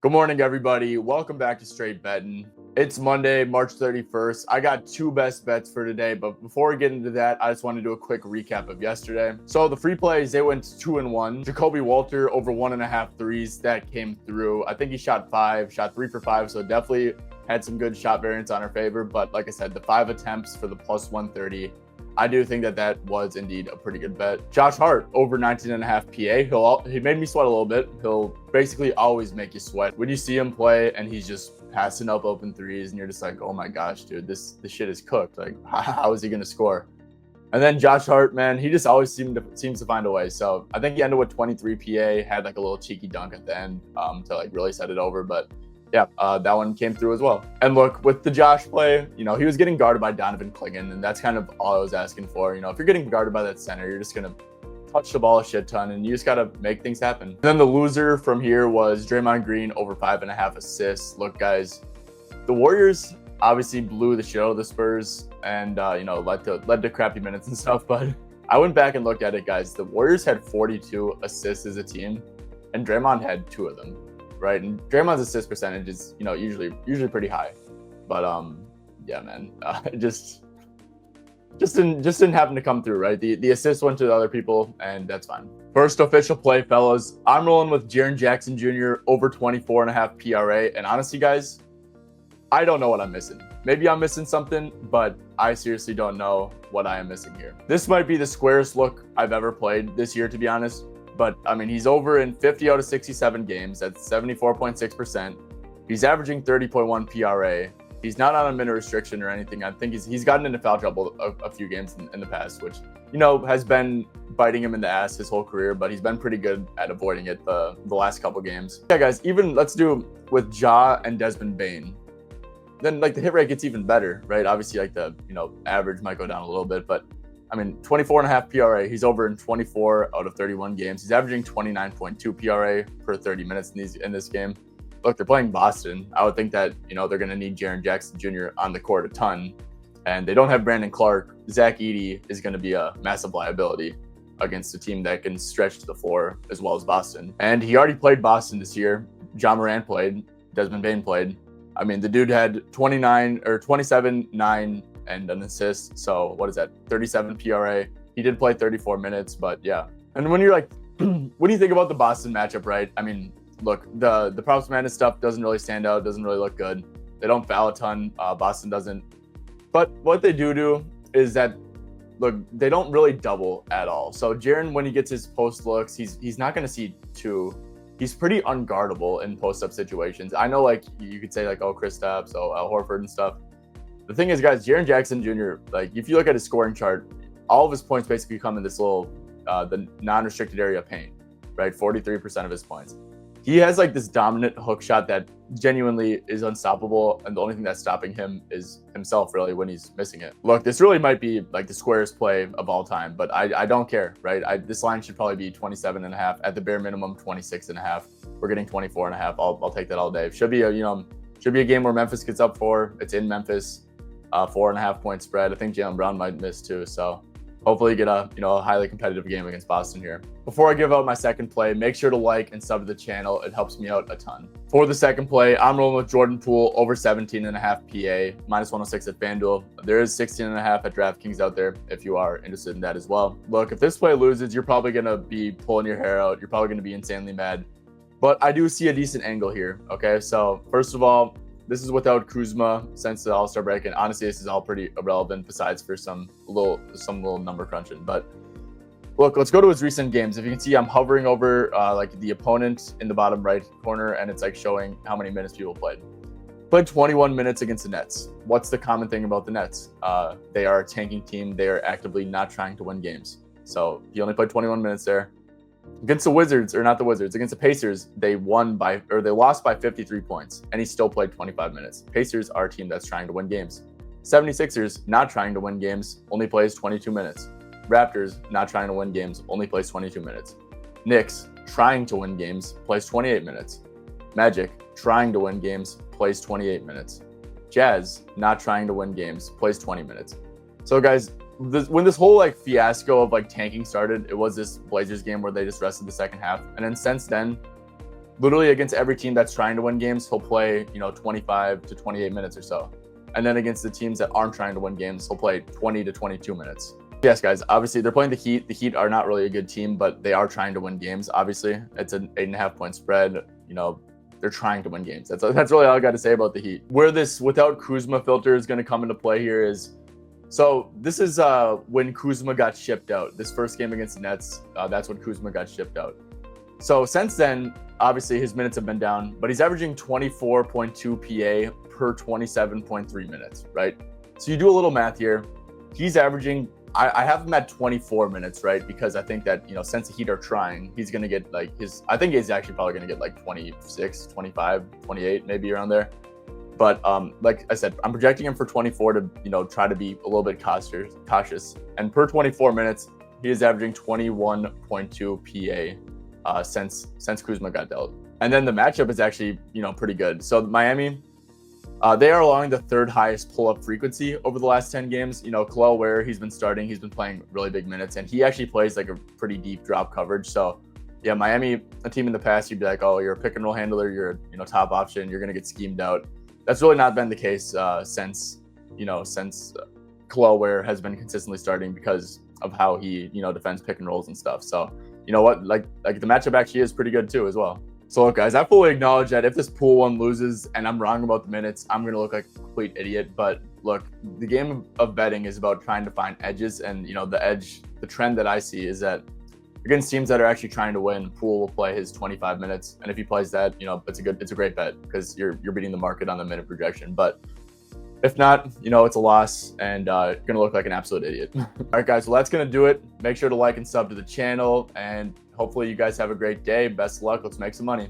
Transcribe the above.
Good morning, everybody. Welcome back to Straight Bettin. It's Monday, March 31st. I got two best bets for today, but before we get into that, I just want to do a quick recap of yesterday. So the free plays, they went 2-1. Jacoby Walter over 1.5 threes, that came through. I think he shot 3 for 5, so definitely had some good shot variance on our favor. But like I said, the 5 attempts for the plus 130, I do think that was indeed a pretty good bet. Josh Hart over 19.5 PA. He made me sweat a little bit. He'll basically always make you sweat when you see him play and he's just passing up open threes and you're just like, oh my gosh, dude, this shit is cooked. Like, how is he gonna score? And then Josh Hart, man, he just always seems to find a way. So I think he ended with 23 PA, had like a little cheeky dunk at the end to like really set it over. But yeah, that one came through as well. And look, with the Josh play, he was getting guarded by Donovan Clingan, and that's kind of all I was asking for. If you're getting guarded by that center, you're just going to touch the ball a shit ton, and you just got to make things happen. And then the loser from here was Draymond Green over 5.5 assists. Look, guys, the Warriors obviously blew the shit out of the Spurs and, led to crappy minutes and stuff. But I went back and looked at it, guys. The Warriors had 42 assists as a team, and Draymond had 2 of them. Right, and Draymond's assist percentage is usually pretty high, but yeah, man, it just didn't happen to come through. Right, the assist went to the other people, and that's fine. First official play, fellas. I'm rolling with Jaren Jackson Jr. over 24.5 PRA, and honestly, guys, I don't know what I'm missing. Maybe I'm missing something, but I seriously don't know what I am missing here. This might be the squarest look I've ever played this year, to be honest. But, I mean, he's over in 50 out of 67 games. That's 74.6%. He's averaging 30.1 PRA. He's not on a minute restriction or anything. I think he's gotten into foul trouble a few games in the past, which, has been biting him in the ass his whole career. But he's been pretty good at avoiding it the last couple games. Yeah, guys, even let's do with Ja and Desmond Bane. Then, like, the hit rate gets even better, right? Obviously, like, the, average might go down a little bit, but 24.5 PRA. He's over in 24 out of 31 games. He's averaging 29.2 PRA per 30 minutes in this game. Look, they're playing Boston. I would think that, they're going to need Jaren Jackson Jr. on the court a ton. And they don't have Brandon Clark. Zach Edey is going to be a massive liability against a team that can stretch to the floor as well as Boston. And he already played Boston this year. Ja Morant played. Desmond Bane played. The dude had 27, 9, and an assist. So what is that? 37 PRA. He did play 34 minutes, but yeah. And when you're like, what do you think about the Boston matchup, right? Look, the props madness stuff doesn't really stand out, doesn't really look good. They don't foul a ton. Boston doesn't. But what they do is that, look, they don't really double at all. So Jaren, when he gets his post looks, he's not going to see 2. He's pretty unguardable in post-up situations. I know, like, you could say, like, oh, Kristaps, Al Horford and stuff. The thing is, guys, Jaren Jackson Jr., like, if you look at his scoring chart, all of his points basically come in this little, the non-restricted area paint, right? 43% of his points. He has, like, this dominant hook shot that genuinely is unstoppable, and the only thing that's stopping him is himself, really, when he's missing it. Look, this really might be, like, the squarest play of all time, but I don't care, right? This line should probably be 27.5, at the bare minimum, 26.5. We're getting 24.5. I'll take that all day. Should be a game where Memphis gets up 4. It's in Memphis. 4.5 point spread. I think Jaylen Brown might miss too. So hopefully get a highly competitive game against Boston here. Before I give out my second play, make sure to like and sub to the channel. It helps me out a ton. For the second play, I'm rolling with Jordan Poole over 17.5 PA, minus 106 at FanDuel. There is 16.5 at DraftKings out there if you are interested in that as well. Look, if this play loses, you're probably going to be pulling your hair out. You're probably going to be insanely mad. But I do see a decent angle here. Okay, so first of all, this is without Kuzma since the All-Star break, and honestly, this is all pretty irrelevant besides for some little number crunching. But look, let's go to his recent games. If you can see, I'm hovering over like the opponent in the bottom right corner, and it's like showing how many minutes people played. Played 21 minutes against the Nets. What's the common thing about the Nets? They are a tanking team. They are actively not trying to win games. So he only played 21 minutes there. Against the Wizards, or not the Wizards, against the Pacers, they lost by 53 points, and he still played 25 minutes. Pacers are a team that's trying to win games. 76ers, not trying to win games, only plays 22 minutes. Raptors, not trying to win games, only plays 22 minutes. Knicks, trying to win games, plays 28 minutes. Magic, trying to win games, plays 28 minutes. Jazz, not trying to win games, plays 20 minutes. So guys, when this whole like fiasco of like tanking started, it was this Blazers game where they just rested the second half. And then since then, literally against every team that's trying to win games, he'll play, 25 to 28 minutes or so. And then against the teams that aren't trying to win games, he'll play 20 to 22 minutes. Yes, guys, obviously they're playing the Heat. The Heat are not really a good team, but they are trying to win games. Obviously, it's an 8.5 point spread. They're trying to win games. That's really all I got to say about the Heat. Where this without Kuzma filter is going to come into play here is, so this is when Kuzma got shipped out. This first game against the Nets, that's when Kuzma got shipped out. So since then, obviously his minutes have been down, but he's averaging 24.2 PA per 27.3 minutes, right? So you do a little math here. He's averaging, I have him at 24 minutes, right? Because I think that, since the Heat are trying, he's going to get like I think he's actually probably going to get like 26, 25, 28, maybe around there. But like I said, I'm projecting him for 24 to, try to be a little bit cautious. And per 24 minutes, he is averaging 21.2 PA since Kuzma got dealt. And then the matchup is actually, pretty good. So Miami, they are allowing the third highest pull-up frequency over the last 10 games. Khalil Ware, he's been starting. He's been playing really big minutes, and he actually plays like a pretty deep drop coverage. So, yeah, Miami, a team in the past, you'd be like, oh, you're a pick and roll handler. You're a top option. You're going to get schemed out. That's really not been the case since Khalil Ware has been consistently starting because of how he, defends pick and rolls and stuff. So, you know what? Like the matchup actually is pretty good too as well. So look, guys, I fully acknowledge that if this pool one loses and I'm wrong about the minutes, I'm going to look like a complete idiot. But look, the game of betting is about trying to find edges. And, the trend that I see is that against teams that are actually trying to win, Poole will play his 25 minutes. And if he plays that, it's a great bet because you're beating the market on the minute projection. But if not, it's a loss and going to look like an absolute idiot. All right, guys, well, that's going to do it. Make sure to like and sub to the channel, and hopefully you guys have a great day. Best of luck. Let's make some money.